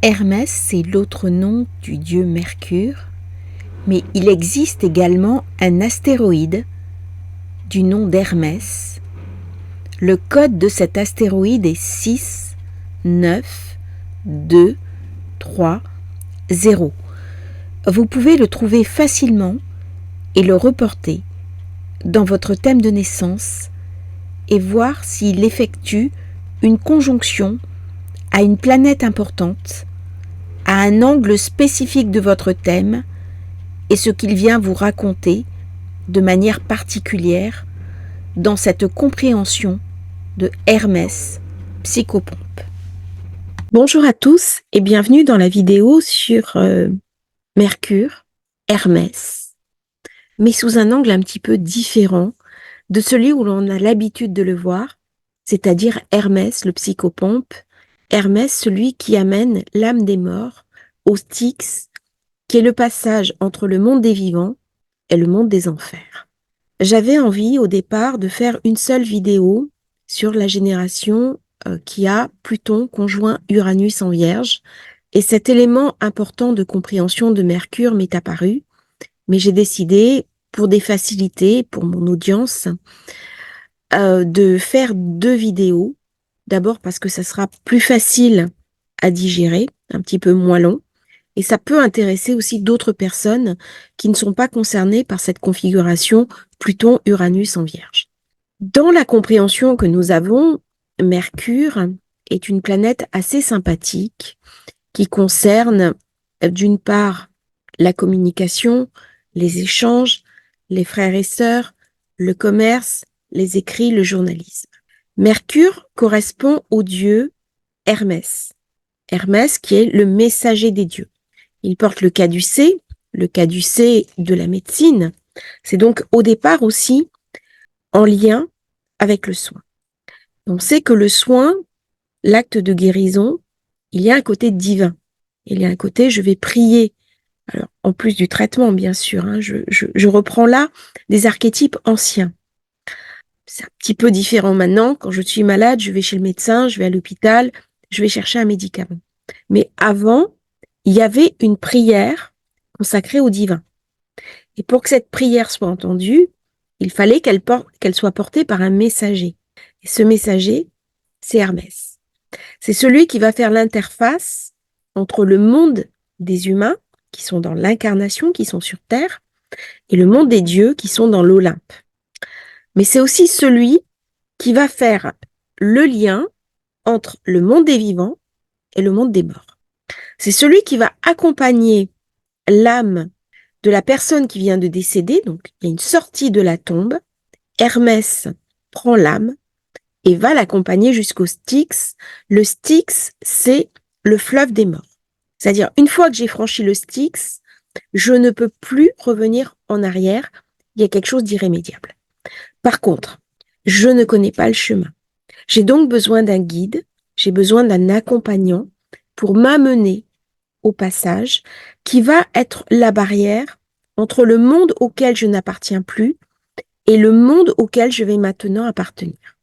Hermès, c'est l'autre nom du dieu Mercure, mais il existe également un astéroïde du nom d'Hermès. Le code de cet astéroïde est 6 9 2 3 0. Vous pouvez le trouver facilement et le reporter dans votre thème de naissance et voir s'il effectue une conjonction à une planète importante, à un angle spécifique de votre thème et ce qu'il vient vous raconter de manière particulière dans cette compréhension de Hermès, psychopompe. Bonjour à tous et bienvenue dans la vidéo sur Mercure, Hermès, mais sous un angle un petit peu différent de celui où l'on a l'habitude de le voir, c'est-à-dire Hermès, le psychopompe, Hermès, celui qui amène l'âme des morts au Styx, qui est le passage entre le monde des vivants et le monde des enfers. J'avais envie au départ de faire une seule vidéo sur la génération qui a Pluton conjoint Uranus en Vierge, et cet élément important de compréhension de Mercure m'est apparu, mais j'ai décidé, pour des facilités, pour mon audience, de faire 2 vidéos. D'abord parce que ça sera plus facile à digérer, un petit peu moins long, et ça peut intéresser aussi d'autres personnes qui ne sont pas concernées par cette configuration Pluton-Uranus en Vierge. Dans la compréhension que nous avons, Mercure est une planète assez sympathique qui concerne d'une part la communication, les échanges, les frères et sœurs, le commerce, les écrits, le journalisme. Mercure correspond au dieu Hermès. Hermès qui est le messager des dieux. Il porte le caducée de la médecine. C'est donc au départ aussi en lien avec le soin. On sait que le soin, l'acte de guérison, il y a un côté divin. Il y a un côté, je vais prier. Alors, en plus du traitement, bien sûr, je reprends là des archétypes anciens. C'est un petit peu différent maintenant. Quand je suis malade, je vais chez le médecin, je vais à l'hôpital, je vais chercher un médicament. Mais avant, il y avait une prière consacrée au divin. Et pour que cette prière soit entendue, il fallait qu'elle soit portée par un messager. Et ce messager, c'est Hermès. C'est celui qui va faire l'interface entre le monde des humains, qui sont dans l'incarnation, qui sont sur Terre, et le monde des dieux, qui sont dans l'Olympe. Mais c'est aussi celui qui va faire le lien entre le monde des vivants et le monde des morts. C'est celui qui va accompagner l'âme de la personne qui vient de décéder, donc il y a une sortie de la tombe. Hermès prend l'âme et va l'accompagner jusqu'au Styx. Le Styx, c'est le fleuve des morts. C'est-à-dire, une fois que j'ai franchi le Styx, je ne peux plus revenir en arrière. Il y a quelque chose d'irrémédiable. Par contre, je ne connais pas le chemin. J'ai donc besoin d'un guide, j'ai besoin d'un accompagnant pour m'amener au passage qui va être la barrière entre le monde auquel je n'appartiens plus et le monde auquel je vais maintenant appartenir.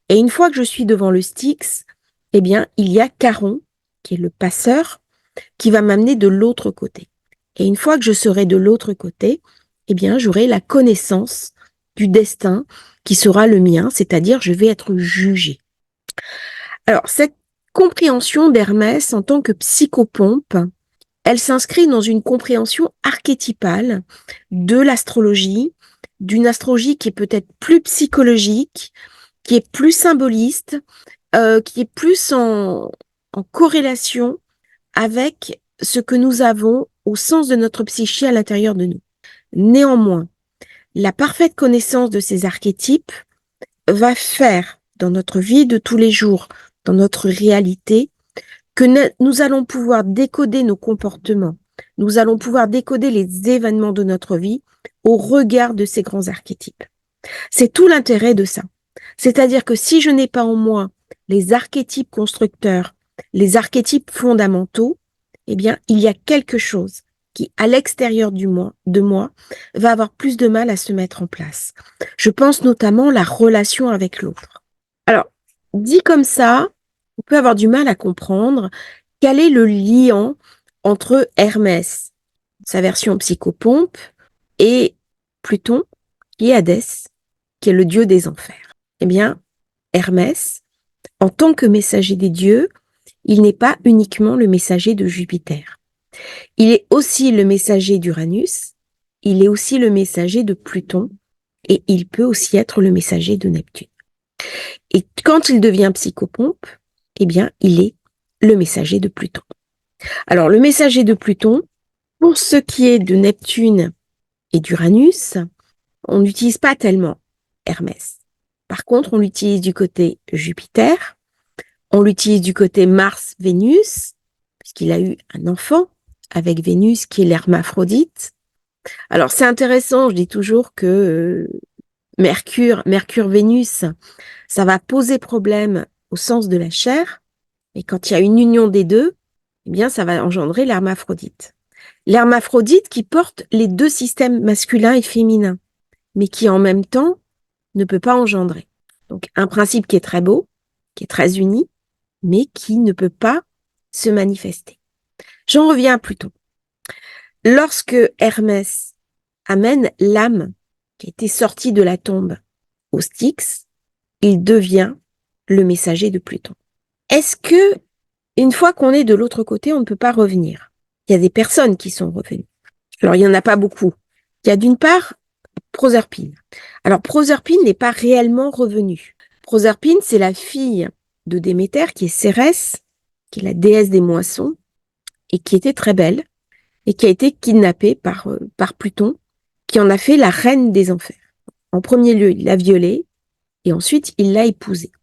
Et une fois que je suis devant le Styx, eh bien, il y a Charon, qui est le passeur, qui va m'amener de l'autre côté. Et une fois que je serai de l'autre côté, eh bien, j'aurai la connaissance du destin qui sera le mien, c'est-à-dire je vais être jugé. Alors, cette compréhension d'Hermès en tant que psychopompe, elle s'inscrit dans une compréhension archétypale de l'astrologie, d'une astrologie qui est peut-être plus psychologique, qui est plus symboliste, qui est plus en corrélation avec ce que nous avons au sens de notre psyché à l'intérieur de nous. Néanmoins, la parfaite connaissance de ces archétypes va faire dans notre vie de tous les jours, dans notre réalité, que nous allons pouvoir décoder nos comportements, nous allons pouvoir décoder les événements de notre vie au regard de ces grands archétypes. C'est tout l'intérêt de ça. C'est-à-dire que si je n'ai pas en moi les archétypes constructeurs, les archétypes fondamentaux, eh bien, il y a quelque chose qui, à l'extérieur de moi, va avoir plus de mal à se mettre en place. Je pense notamment à la relation avec l'autre. Alors, dit comme ça, on peut avoir du mal à comprendre Quel est le lien entre Hermès, sa version psychopompe, et Pluton, qui est Hadès, qui est le dieu des enfers? Eh bien, Hermès, en tant que messager des dieux, il n'est pas uniquement le messager de Jupiter. Il est aussi le messager d'Uranus, il est aussi le messager de Pluton, et il peut aussi être le messager de Neptune. Et quand il devient psychopompe, eh bien, il est le messager de Pluton. Alors, le messager de Pluton, pour ce qui est de Neptune et d'Uranus, on n'utilise pas tellement Hermès. Par contre, on l'utilise du côté Jupiter, on l'utilise du côté Mars-Vénus, puisqu'il a eu un enfant avec Vénus qui est l'hermaphrodite. Alors, c'est intéressant, je dis toujours que Mercure-Vénus, ça va poser problème au sens de la chair, et quand il y a une union des deux, eh bien, ça va engendrer l'hermaphrodite. L'hermaphrodite qui porte les deux systèmes masculin et féminin, mais qui en même temps ne peut pas engendrer. Donc, un principe qui est très beau, qui est très uni, mais qui ne peut pas se manifester. J'en reviens à Pluton. Lorsque Hermès amène l'âme qui était sortie de la tombe au Styx, il devient le messager de Pluton. Est-ce que, une fois qu'on est de l'autre côté, on ne peut pas revenir? Il y a des personnes qui sont revenues. Alors, il n'y en a pas beaucoup. Il y a d'une part Proserpine. Alors, Proserpine n'est pas réellement revenue. Proserpine, c'est la fille de Déméter, qui est Cérès, qui est la déesse des moissons, et qui était très belle, et qui a été kidnappée par Pluton, qui en a fait la reine des enfers. En premier lieu, il l'a violée, et ensuite, il l'a épousée.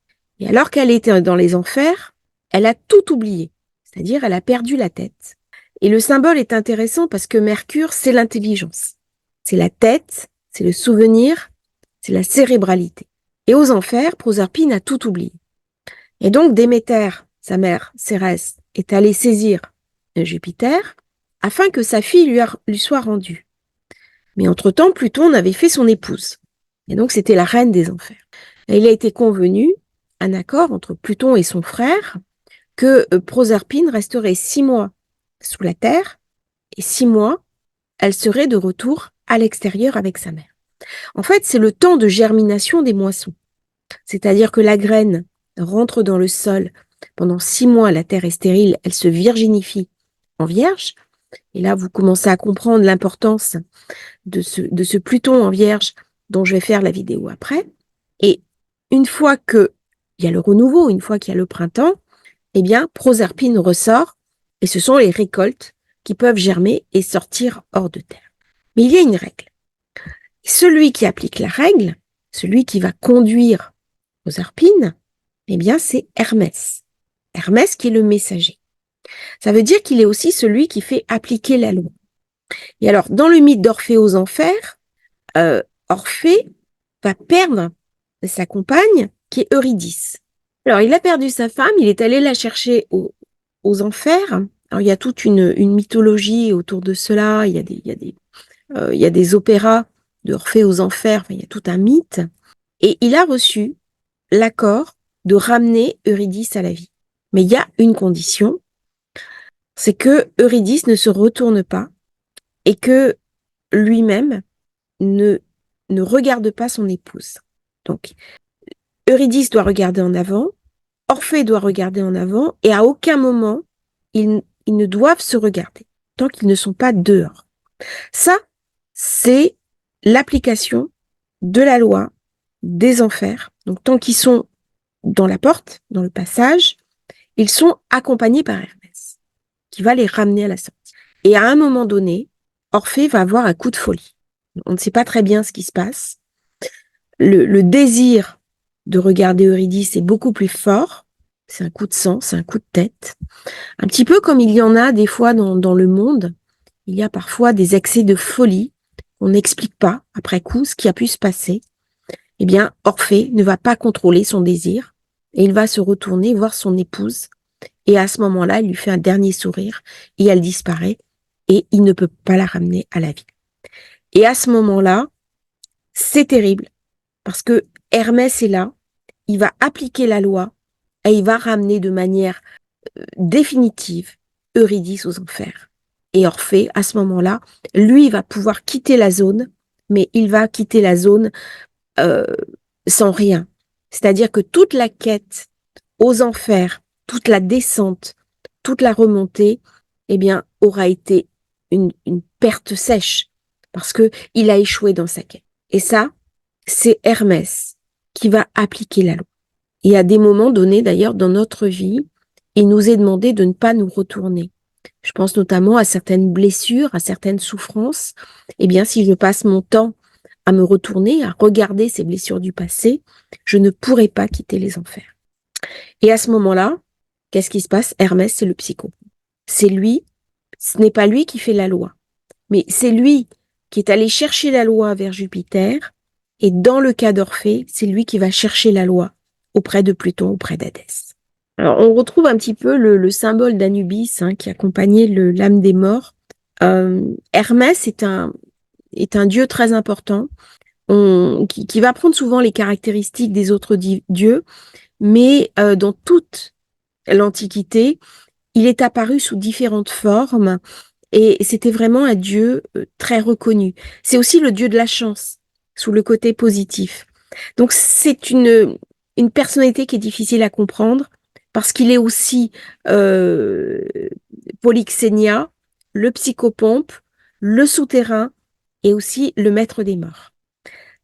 Et alors qu'elle était dans les enfers, elle a tout oublié, c'est-à-dire elle a perdu la tête. Et le symbole est intéressant parce que Mercure, c'est l'intelligence. C'est la tête, c'est le souvenir, c'est la cérébralité. Et aux enfers, Proserpine a tout oublié. Et donc Déméter, sa mère, Cérès, est allée saisir Jupiter afin que sa fille lui soit rendue. Mais entre-temps, Pluton avait fait son épouse. Et donc c'était la reine des enfers. Et il a été convenu un accord entre Pluton et son frère que Proserpine resterait 6 mois sous la terre et 6 mois, elle serait de retour à l'extérieur avec sa mère. En fait, c'est le temps de germination des moissons. C'est-à-dire que la graine rentre dans le sol. Pendant 6 mois, la terre est stérile, elle se virginifie en vierge. Et là, vous commencez à comprendre l'importance de ce Pluton en vierge dont je vais faire la vidéo après. Et une fois qu'il y a le renouveau, une fois qu'il y a le printemps, eh bien, Proserpine ressort et ce sont les récoltes qui peuvent germer et sortir hors de terre. Mais il y a une règle. Celui qui applique la règle, celui qui va conduire Proserpine, eh bien, c'est Hermès. Hermès qui est le messager. Ça veut dire qu'il est aussi celui qui fait appliquer la loi. Et alors, dans le mythe d'Orphée aux enfers, Orphée va perdre sa compagne qui est Eurydice. Alors, il a perdu sa femme, il est allé la chercher aux enfers. Alors, il y a toute une mythologie autour de cela, il y a des opéras d'Orphée aux enfers, enfin, il y a tout un mythe. Et il a reçu l'accord de ramener Eurydice à la vie. Mais il y a une condition, c'est que Eurydice ne se retourne pas et que lui-même ne regarde pas son épouse. Donc, Eurydice doit regarder en avant, Orphée doit regarder en avant, et à aucun moment, ils ne doivent se regarder, tant qu'ils ne sont pas dehors. Ça, c'est l'application de la loi des enfers. Donc, tant qu'ils sont dans la porte, dans le passage, ils sont accompagnés par Hermès, qui va les ramener à la sortie. Et à un moment donné, Orphée va avoir un coup de folie. On ne sait pas très bien ce qui se passe. Le désir de regarder Eurydice est beaucoup plus fort. C'est un coup de sang, c'est un coup de tête. Un petit peu comme il y en a des fois dans le monde. Il y a parfois des excès de folie. On n'explique pas, après coup, ce qui a pu se passer. Eh bien, Orphée ne va pas contrôler son désir et il va se retourner voir son épouse. Et à ce moment-là, il lui fait un dernier sourire et elle disparaît et il ne peut pas la ramener à la vie. Et à ce moment-là, c'est terrible parce que Hermès est là, il va appliquer la loi et il va ramener de manière définitive Eurydice aux enfers. Et Orphée, à ce moment-là, lui va pouvoir quitter la zone, mais il va quitter la zone euh, sans rien. C'est-à-dire que toute la quête aux enfers, toute la descente, toute la remontée, eh bien, aura été une perte sèche parce que il a échoué dans sa quête. Et ça, c'est Hermès qui va appliquer la loi. Et à des moments donnés, d'ailleurs, dans notre vie, il nous est demandé de ne pas nous retourner. Je pense notamment à certaines blessures, à certaines souffrances. Eh bien, si je passe mon temps à me retourner, à regarder ces blessures du passé, je ne pourrai pas quitter les enfers. Et à ce moment-là, qu'est-ce qui se passe? Hermès, c'est le psycho. C'est lui, ce n'est pas lui qui fait la loi, mais c'est lui qui est allé chercher la loi vers Jupiter, et dans le cas d'Orphée, c'est lui qui va chercher la loi auprès de Pluton, auprès d'Hadès. Alors, on retrouve un petit peu le symbole d'Anubis qui accompagnait l'âme des morts. Hermès est un dieu très important, qui va prendre souvent les caractéristiques des autres dieux, mais dans toute l'Antiquité, il est apparu sous différentes formes et c'était vraiment un dieu très reconnu. C'est aussi le dieu de la chance, sous le côté positif. Donc c'est une personnalité qui est difficile à comprendre parce qu'il est aussi Polyxénia, le psychopompe, le souterrain et aussi le maître des morts.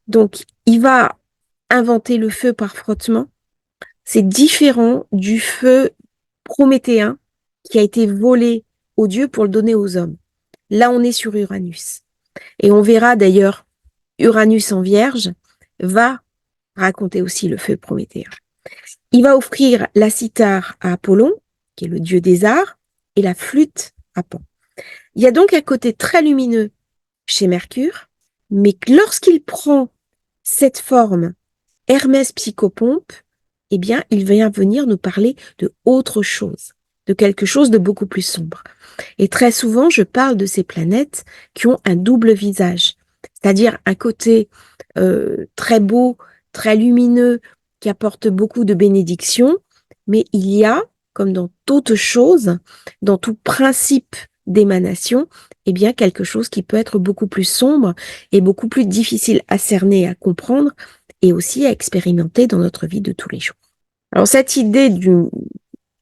Donc il va inventer le feu par frottement. C'est différent du feu prométhéen qui a été volé aux dieux pour le donner aux hommes. Là, on est sur Uranus. Et on verra d'ailleurs, Uranus en Vierge va raconter aussi le feu prométhéen. Il va offrir la cithare à Apollon, qui est le dieu des arts, et la flûte à Pan. Il y a donc un côté très lumineux chez Mercure, mais lorsqu'il prend cette forme Hermès psychopompe, eh bien, il vient venir nous parler de autre chose, de quelque chose de beaucoup plus sombre. Et très souvent, je parle de ces planètes qui ont un double visage, c'est-à-dire un côté très beau, très lumineux, qui apporte beaucoup de bénédictions, mais il y a, comme dans toute chose, dans tout principe d'émanation, eh bien quelque chose qui peut être beaucoup plus sombre et beaucoup plus difficile à cerner, à comprendre et aussi à expérimenter dans notre vie de tous les jours. Alors cette idée du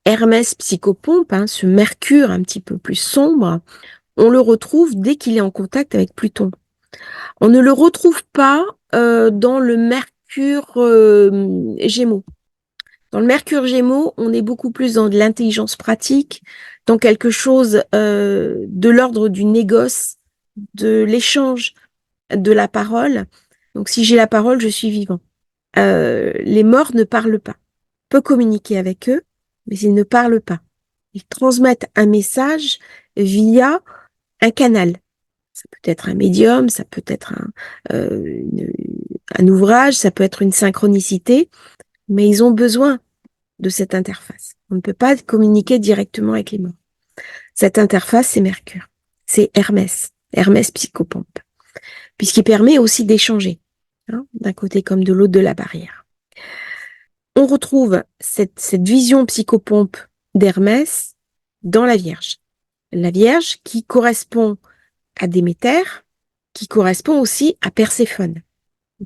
Hermès psychopompe, ce Mercure un petit peu plus sombre, on le retrouve dès qu'il est en contact avec Pluton. On ne le retrouve pas dans le Mercure Gémeaux. Dans le Mercure Gémeaux, on est beaucoup plus dans de l'intelligence pratique, dans quelque chose de l'ordre du négoce, de l'échange, de la parole. Donc si j'ai la parole, je suis vivant. Les morts ne parlent pas. On peut communiquer avec eux, mais ils ne parlent pas. Ils transmettent un message via un canal. Ça peut être un médium, ça peut être un ouvrage, ça peut être une synchronicité, mais ils ont besoin de cette interface. On ne peut pas communiquer directement avec les morts. Cette interface, c'est Mercure. C'est Hermès psychopompe, puisqu'il permet aussi d'échanger, d'un côté comme de l'autre de la barrière. On retrouve cette vision psychopompe d'Hermès dans la Vierge. La Vierge qui correspond à Déméter, qui correspond aussi à Perséphone.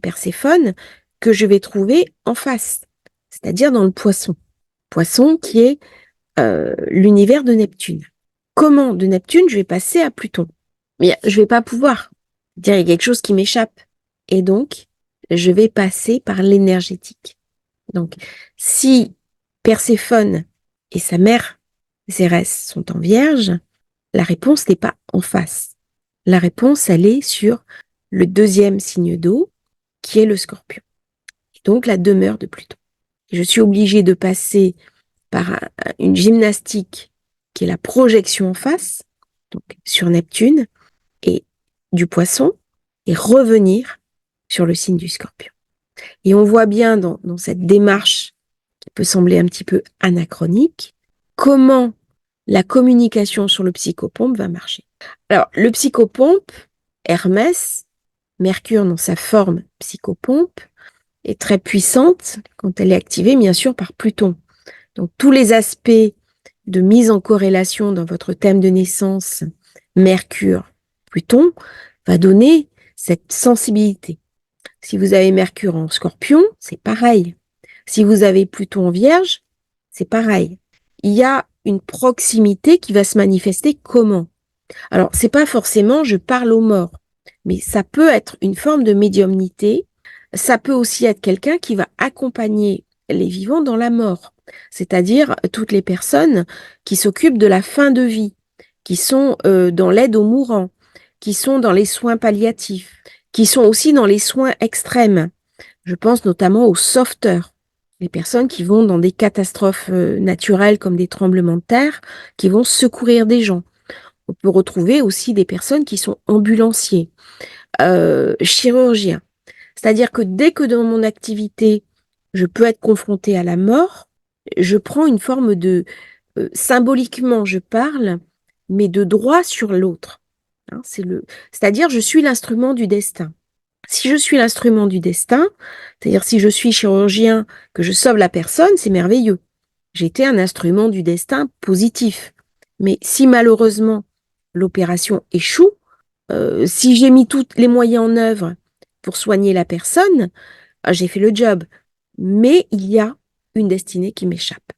Perséphone que je vais trouver en face, c'est-à-dire dans le Poisson. Poisson qui est l'univers de Neptune. Comment de Neptune je vais passer à Pluton? Mais je vais pas pouvoir. Dire il y a quelque chose qui m'échappe. Et donc, je vais passer par l'énergétique. Donc, si Perséphone et sa mère Cérès sont en Vierge, la réponse n'est pas en face. La réponse, elle est sur le deuxième signe d'eau, qui est le Scorpion. Et donc, la demeure de Pluton. Et je suis obligée de passer par une gymnastique qui est la projection en face, donc sur Neptune et du Poisson, et revenir sur le signe du Scorpion. Et on voit bien dans cette démarche qui peut sembler un petit peu anachronique, comment la communication sur le psychopompe va marcher. Alors, le psychopompe, Hermès, Mercure dans sa forme psychopompe, est très puissante quand elle est activée, bien sûr, par Pluton. Donc, tous les aspects de mise en corrélation dans votre thème de naissance Mercure-Pluton va donner cette sensibilité. Si vous avez Mercure en Scorpion, c'est pareil. Si vous avez Pluton en Vierge, c'est pareil. Il y a une proximité qui va se manifester comment? Alors, c'est pas forcément je parle aux morts, mais ça peut être une forme de médiumnité. Ça peut aussi être quelqu'un qui va accompagner les vivants dans la mort, c'est-à-dire toutes les personnes qui s'occupent de la fin de vie, qui sont dans l'aide aux mourants, qui sont dans les soins palliatifs, qui sont aussi dans les soins extrêmes. Je pense notamment aux sauveteurs, les personnes qui vont dans des catastrophes naturelles comme des tremblements de terre, qui vont secourir des gens. On peut retrouver aussi des personnes qui sont ambulanciers, chirurgiens. C'est-à-dire que dès que dans mon activité, je peux être confrontée à la mort, je prends une forme de... symboliquement, je parle, mais de droit sur l'autre. Hein, c'est-à-dire, je suis l'instrument du destin. Si je suis l'instrument du destin, c'est-à-dire si je suis chirurgien, que je sauve la personne, c'est merveilleux. J'ai été un instrument du destin positif. Mais si malheureusement l'opération échoue, si j'ai mis tous les moyens en œuvre pour soigner la personne, j'ai fait le job. Mais il y a une destinée qui m'échappe.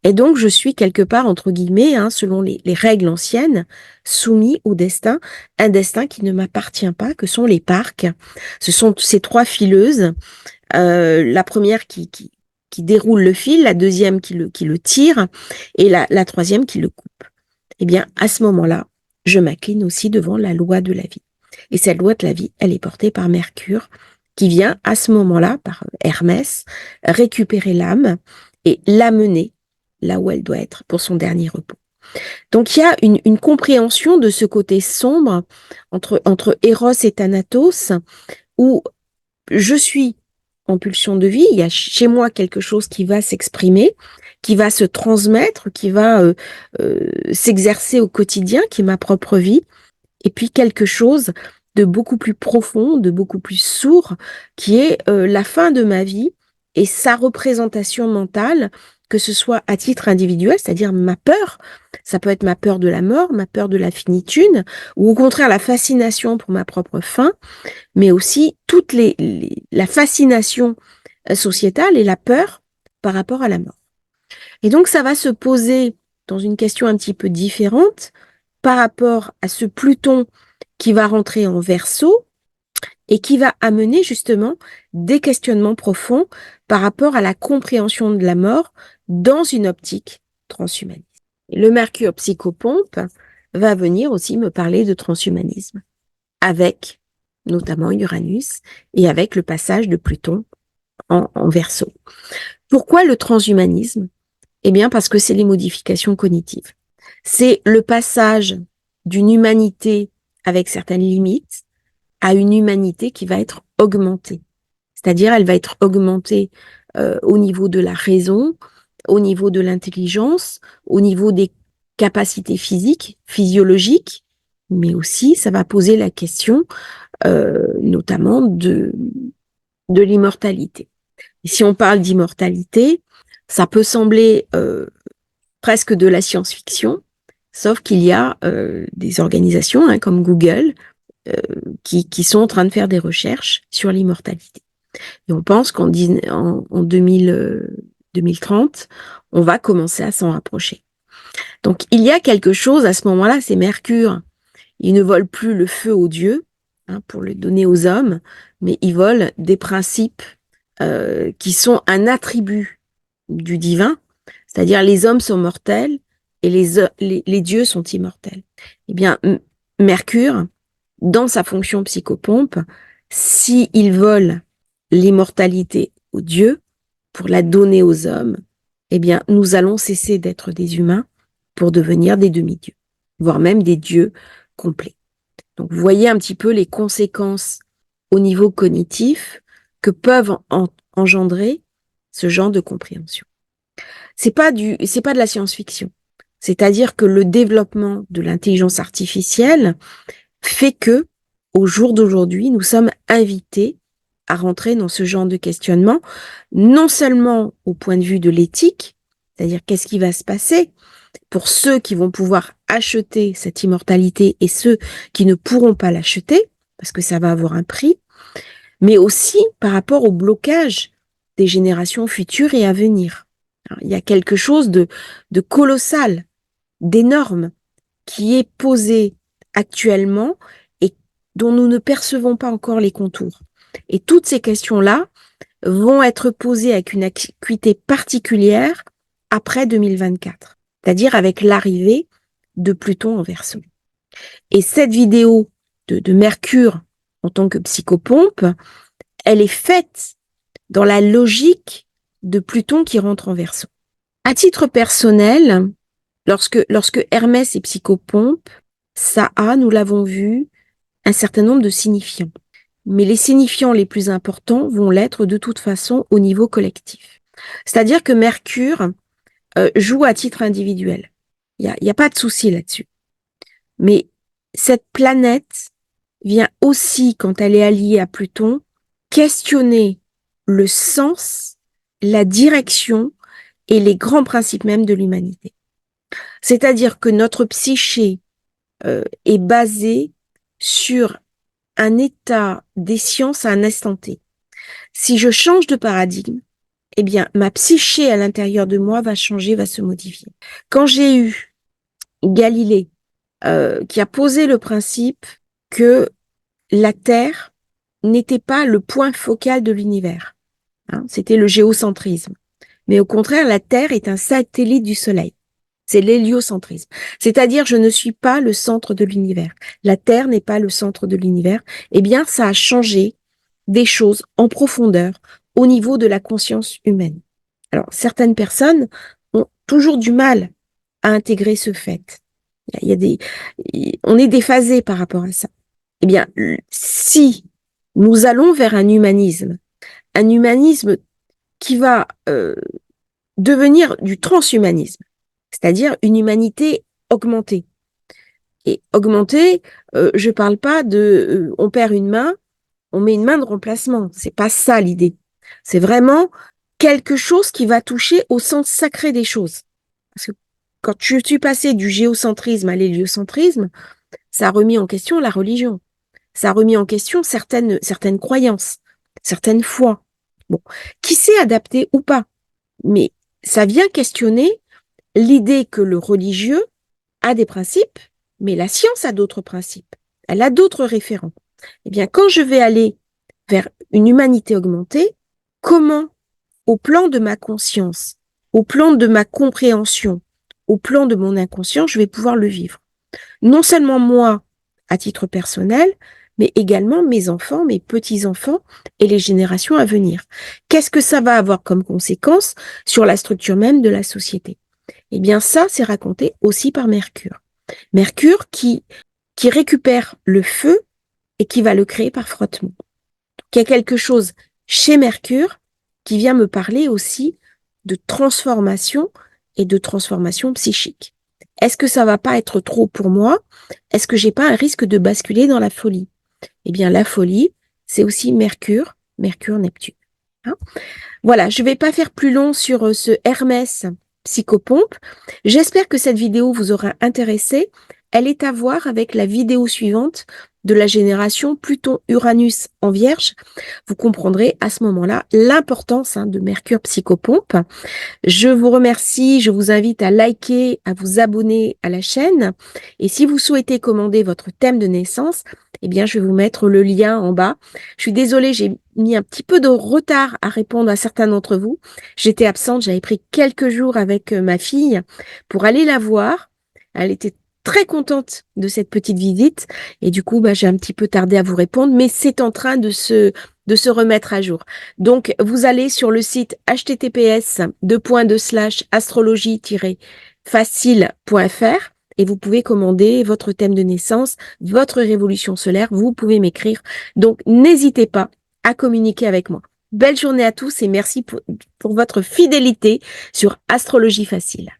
Et donc, je suis quelque part, entre guillemets, selon les règles anciennes, soumis au destin, un destin qui ne m'appartient pas, que sont les parques. Ce sont ces trois fileuses, la première qui déroule le fil, la deuxième qui le tire, et la troisième qui le coupe. Eh bien, à ce moment-là, je m'incline aussi devant la loi de la vie. Et cette loi de la vie, elle est portée par Mercure, qui vient à ce moment-là, par Hermès, récupérer l'âme et l'amener là où elle doit être pour son dernier repos. Donc il y a une compréhension de ce côté sombre entre Eros et Thanatos, où je suis en pulsion de vie, il y a chez moi quelque chose qui va s'exprimer, qui va se transmettre, qui va s'exercer au quotidien, qui est ma propre vie, et puis quelque chose de beaucoup plus profond, de beaucoup plus sourd, qui est la fin de ma vie et sa représentation mentale, que ce soit à titre individuel, c'est-à-dire ma peur, ça peut être ma peur de la mort, ma peur de la finitude, ou au contraire la fascination pour ma propre fin, mais aussi la fascination sociétale et la peur par rapport à la mort. Et donc ça va se poser dans une question un petit peu différente par rapport à ce Pluton qui va rentrer en Verseau et qui va amener justement des questionnements profonds par rapport à la compréhension de la mort dans une optique transhumaniste. Et le Mercure psychopompe va venir aussi me parler de transhumanisme, avec notamment Uranus et avec le passage de Pluton en Verseau. Pourquoi le transhumanisme? Eh bien parce que c'est les modifications cognitives. C'est le passage d'une humanité avec certaines limites à une humanité qui va être augmentée. C'est-à-dire, elle va être augmentée au niveau de la raison, au niveau de l'intelligence, au niveau des capacités physiques, physiologiques, mais aussi, ça va poser la question notamment de l'immortalité. Et si on parle d'immortalité, ça peut sembler presque de la science-fiction, sauf qu'il y a des organisations comme Google qui sont en train de faire des recherches sur l'immortalité. Et on pense qu'en 2030, on va commencer à s'en rapprocher. Donc, il y a quelque chose à ce moment-là, c'est Mercure. Il ne vole plus le feu aux dieux pour le donner aux hommes, mais il vole des principes qui sont un attribut du divin, c'est-à-dire les hommes sont mortels et les dieux sont immortels. Eh bien, Mercure, dans sa fonction psychopompe, s'il vole l'immortalité aux dieux pour la donner aux hommes, eh bien, nous allons cesser d'être des humains pour devenir des demi-dieux, voire même des dieux complets. Donc, vous voyez un petit peu les conséquences au niveau cognitif que peuvent engendrer ce genre de compréhension. C'est pas de la science-fiction. C'est-à-dire que le développement de l'intelligence artificielle fait que, au jour d'aujourd'hui, nous sommes invités à rentrer dans ce genre de questionnement, non seulement au point de vue de l'éthique, c'est-à-dire qu'est-ce qui va se passer pour ceux qui vont pouvoir acheter cette immortalité et ceux qui ne pourront pas l'acheter, parce que ça va avoir un prix, mais aussi par rapport au blocage des générations futures et à venir. Alors, il y a quelque chose de colossal, d'énorme, qui est posé actuellement et dont nous ne percevons pas encore les contours. Et toutes ces questions-là vont être posées avec une acuité particulière après 2024, c'est-à-dire avec l'arrivée de Pluton en Verseau. Et cette vidéo de Mercure en tant que psychopompe, elle est faite dans la logique de Pluton qui rentre en Verseau. À titre personnel, lorsque Hermès est psychopompe, ça a, nous l'avons vu, un certain nombre de signifiants. Mais les signifiants les plus importants vont l'être de toute façon au niveau collectif. C'est-à-dire que Mercure joue à titre individuel. Il y a pas de souci là-dessus. Mais cette planète vient aussi, quand elle est alliée à Pluton, questionner le sens, la direction et les grands principes même de l'humanité. C'est-à-dire que notre psyché est basée sur un état des sciences à un instant T. Si je change de paradigme, eh bien, ma psyché à l'intérieur de moi va changer, va se modifier. Quand j'ai eu Galilée, qui a posé le principe que la Terre n'était pas le point focal de l'univers, hein, c'était le géocentrisme. Mais au contraire, la Terre est un satellite du Soleil. C'est l'héliocentrisme. C'est-à-dire, je ne suis pas le centre de l'univers. La Terre n'est pas le centre de l'univers. Eh bien, ça a changé des choses en profondeur au niveau de la conscience humaine. Alors, certaines personnes ont toujours du mal à intégrer ce fait. On est déphasé par rapport à ça. Eh bien, si nous allons vers un humanisme qui va devenir du transhumanisme, c'est-à-dire une humanité augmentée. Et augmentée, je parle pas de on perd une main, on met une main de remplacement. C'est pas ça l'idée. C'est vraiment quelque chose qui va toucher au sens sacré des choses. Parce que quand je suis passée du géocentrisme à l'héliocentrisme, ça a remis en question la religion. Ça a remis en question certaines croyances, certaines foi. Bon, qui s'est adapté ou pas. Mais ça vient questionner l'idée que le religieux a des principes, mais la science a d'autres principes. Elle a d'autres référents. Eh bien, quand je vais aller vers une humanité augmentée, comment, au plan de ma conscience, au plan de ma compréhension, au plan de mon inconscient, je vais pouvoir le vivre? Non seulement moi, à titre personnel, mais également mes enfants, mes petits-enfants et les générations à venir. Qu'est-ce que ça va avoir comme conséquence sur la structure même de la société? Eh bien, ça, c'est raconté aussi par Mercure. Mercure qui récupère le feu et qui va le créer par frottement. Donc, il y a quelque chose chez Mercure qui vient me parler aussi de transformation et de transformation psychique. Est-ce que ça va pas être trop pour moi? Est-ce que j'ai pas un risque de basculer dans la folie? Eh bien, la folie, c'est aussi Mercure, Mercure-Neptune. Hein? Voilà, je vais pas faire plus long sur ce Hermès psychopompe. J'espère que cette vidéo vous aura intéressé. Elle est à voir avec la vidéo suivante de la génération Pluton-Uranus en Vierge. Vous comprendrez à ce moment-là l'importance de Mercure psychopompe. Je vous remercie, je vous invite à liker, à vous abonner à la chaîne. Et si vous souhaitez commander votre thème de naissance, eh bien, je vais vous mettre le lien en bas. Je suis désolée, j'ai mis un petit peu de retard à répondre à certains d'entre vous. J'étais absente, j'avais pris quelques jours avec ma fille pour aller la voir. Elle était très contente de cette petite visite et du coup, j'ai un petit peu tardé à vous répondre, mais c'est en train de se remettre à jour. Donc, vous allez sur le site https://astrologie-facile.fr et vous pouvez commander votre thème de naissance, votre révolution solaire, vous pouvez m'écrire. Donc, n'hésitez pas à communiquer avec moi. Belle journée à tous et merci pour votre fidélité sur Astrologie Facile.